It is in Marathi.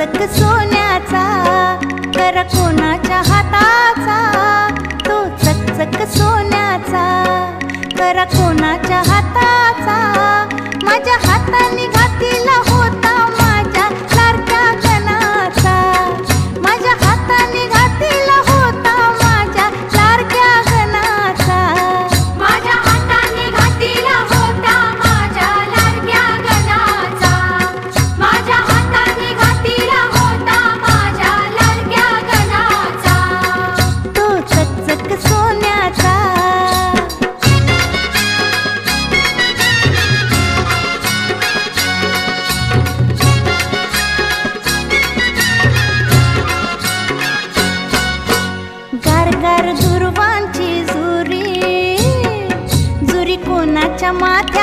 चकचक सोन्याचा कर कोणाच्या हाताचा, तो चकचक सोन्याचा कर कोणाच्या हाताचा. माझ्या हाताने घातीला होता माझ्या लाडक्या गणाचा, माझ्या हाताने घातीला होता माझ्या लाडक्या गणाचा. माझ्या हाताने घातीला होता माझ्या लाडक्या गणाचा, माझ्या हाताने घातीला होता माझ्या लाडक्या गणाचा. तो चकचक सोन्याचा. गार दुर्वांची जुरी, जुरी कोणाच्या माथ्या